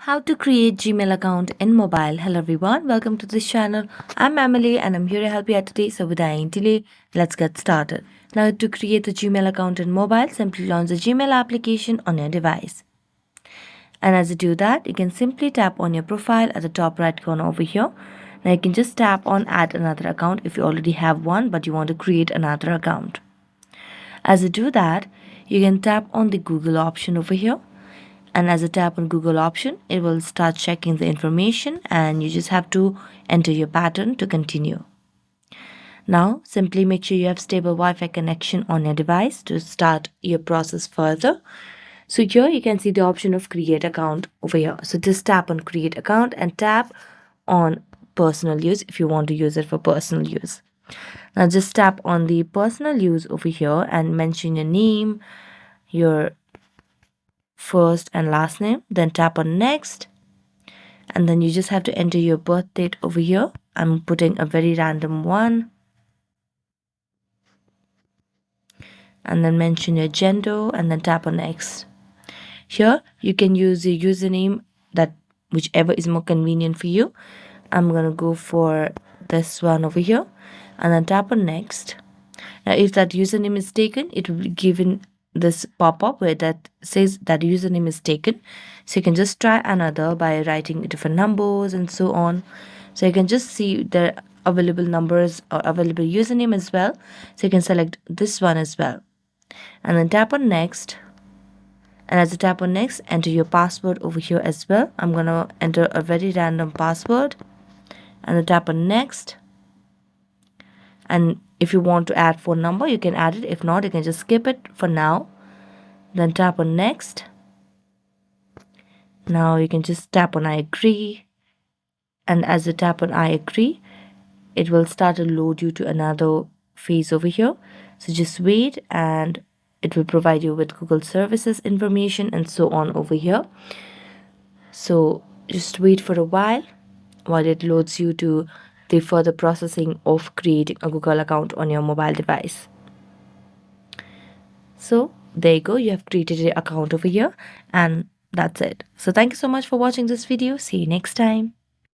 How to create Gmail account in mobile. Hello everyone, welcome to this channel. I'm Emily and I'm here to help you out today. So without any delay, let's get started. Now to create a Gmail account in mobile, simply launch the Gmail application on your device. And as you do that, you can simply tap on your profile at the top right corner over here. Now you can just tap on add another account if you already have one but you want to create another account. As you do that, you can tap on the Google option over here. And as you tap on Google option, it will start checking the information and you just have to enter your pattern to continue. Now, simply make sure you have stable Wi-Fi connection on your device to start your process further. So here you can see the option of create account over here. So just tap on create account and tap on personal use if you want to use it for personal use. Now just tap on the personal use over here and mention your name, your first and last name, then tap on next, and then you just have to enter your birth date over here. I'm putting a very random one, and then mention your gender and then tap on next. Here you can use your username, that whichever is more convenient for you. I'm gonna go for this one over here and then tap on next. Now if that username is taken, it will be given this pop-up where that says that username is taken. So you can just try another by writing different numbers and so on. So you can just see the available numbers or available username as well. So you can select this one as well and then tap on next. And as you tap on next, enter your password over here as well. I'm gonna enter a very random password and then tap on next. And if you want to add phone number, you can add it. If not, you can just skip it for now. Then tap on next. Now you can just tap on I agree. And as you tap on I agree, it will start to load you to another phase over here. So just wait and it will provide you with Google services information and so on over here. So just wait for a while it loads you to the further processing of creating a Google account on your mobile device. So there you go, you have created an account over here and that's it. So thank you so much for watching this video. See you next time.